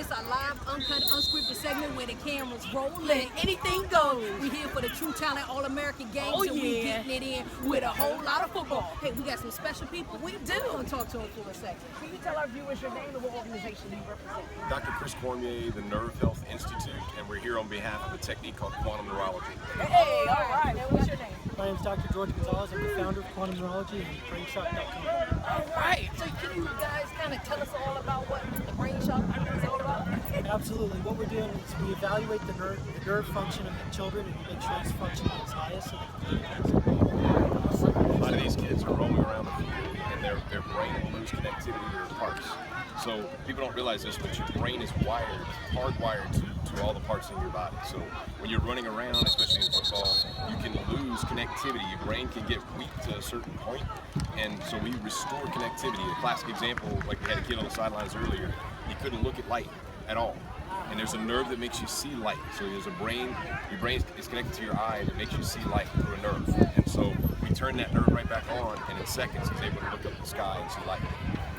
It's our live, uncut, unscripted segment where the cameras roll and anything goes. We here for the True Talent All-American Games, and we getting it in with a whole lot of football. Hey, we got some special people. We do. We're gonna talk to them for a second. Can you tell our viewers your name and what organization you represent? Dr. Chris Cormier, the Nerve Health Institute, and we're here on behalf of a technique called Quantum Neurology. Hey, all right. And what's your name? My name is Dr. Gonzalez. I'm the founder of Quantum Neurology and BrainShock.com. All right. So can you guys kind of tell us all about what the BrainShock is all about? Absolutely. What we're doing is we evaluate the nerve function of the children and make sure it's functioning at its highest. A lot of these kids are roaming around the field and their brain will lose connectivity to their parts. So people don't realize this, but your brain is hardwired to all the parts in your body. So when you're running around, especially in football, you can lose connectivity. Your brain can get weak to a certain point, and so we restore connectivity. A classic example, like we had a kid on the sidelines earlier, he couldn't look at light at all. And there's a nerve that makes you see light. So there's a brain, your brain is connected to your eye that makes you see light through a nerve. And so we turn that nerve right back on, and in seconds he's able to look up at the sky and see light.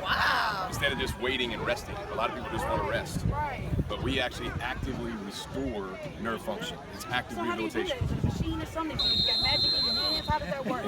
Wow. Instead of just waiting and resting. A lot of people just want to rest. Right. But we actually actively restore nerve function. It's active rehabilitation. Is it a machine or something? You got magic in your hands? How does that work?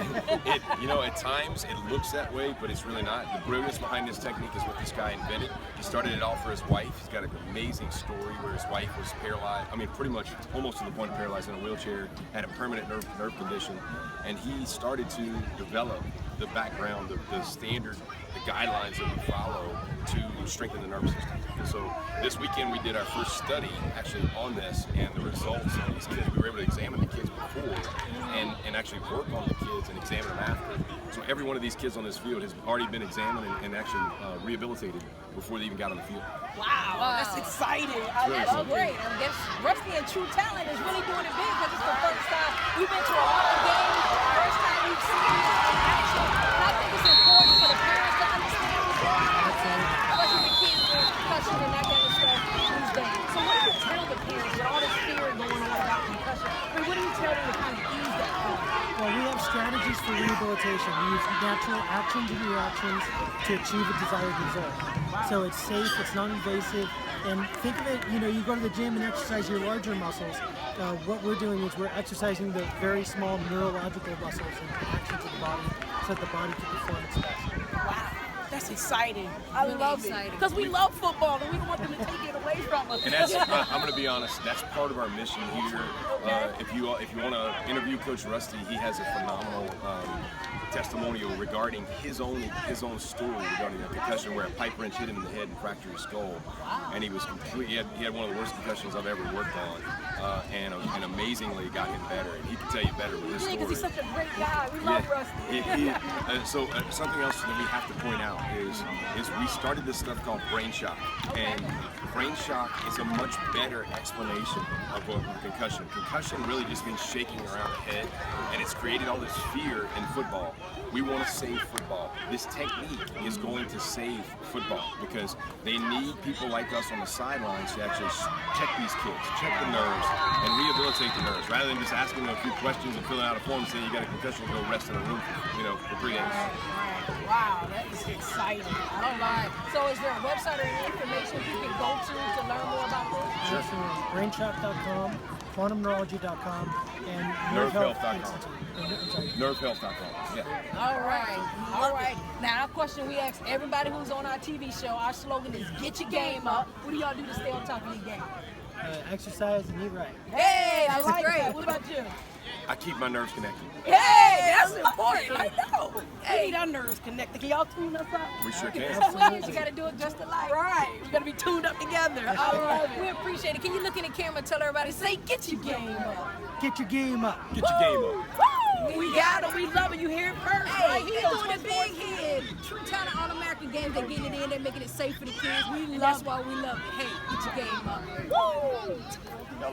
At times it looks that way, but it's really not. The brilliance behind this technique is what this guy invented. He started it all for his wife. He's got an amazing story where his wife was paralyzed. I mean, pretty much almost to the point of paralyzed in a wheelchair, had a permanent nerve condition, and he started to develop the background, the standard, the guidelines that we follow to strengthen the nervous system. And so this weekend we did our first study actually on this, and the results of these kids, we were able to examine the kids before and actually work on the kids and examine them after. So every one of these kids on this field has already been examined and actually rehabilitated before they even got on the field. Wow. That's exciting. That's great. I guess Rusty and True Talent is really doing it big because it's the first time we've been to a home game, first time we've seen it in action. And I think it's important for the parents to understand what's going on, especially the kids with concussion and that kind of stuff these days. So what do you tell the parents with all this fear going on about concussion? I mean, what do you tell them to kind of ease that fear? Well, we have strategies for rehabilitation. We use natural actions and reactions to achieve a desired result. So it's safe, it's non-invasive, and think of it, you go to the gym and exercise your larger muscles. What we're doing is we're exercising the very small neurological muscles and actions of the body so that the body can perform its best. Wow. That's exciting. I Really love exciting. it. Because we love football and we don't want them to take it away from us. And that's, I'm going to be honest, that's part of our mission here. If you want to interview Coach Rusty, he has a phenomenal testimonial regarding his own story regarding a concussion where a pipe wrench hit him in the head and fractured his skull. And he was he had one of the worst concussions I've ever worked on, and amazingly got him better. And he can tell you better with his story. Because he's such a great guy. We love Rusty. So something else that we have to point out is we started this stuff called BrainShock, and BrainShock is a much better explanation of what concussion. Concussion really just means shaking around the head, and it's created all this fear in football. We want to save football. This technique is going to save football because they need people like us on the sidelines to actually check these kids, check the nerves, and rehabilitate the nerves, rather than just asking them a few questions and filling out a form saying you got a concussion and go rest in a room for 3 days. Wow, that is exciting. All right. So is there a website or any information you can go to learn more about this? Sure. BrainShock.com, QuantumNeurology.com, and NerveHealth.com. NerveHealth.com. Yeah. All right. Now, our question we ask everybody who's on our TV show, our slogan is get your game up. What do y'all do to stay on top of your game? Exercise and eat right. Hey, I That's like great. that. What about you? I keep my nerves connected. Hey, that's important. I know. We need our nerves connected. Can y'all tune us up? We sure can. Absolutely. You got to do it just alike. Right. We gotta be tuned up together. I love it. We appreciate it. Can you look in the camera and tell everybody, say, get your game up. Get your game up. Get your game up. Woo! We got it. We love it. You hear it first, right? Hey, they're doing it big here. True Talent All-American Games, they're getting it in, they're making it safe for the kids. That's why we love it. Hey, get your game up. Woo!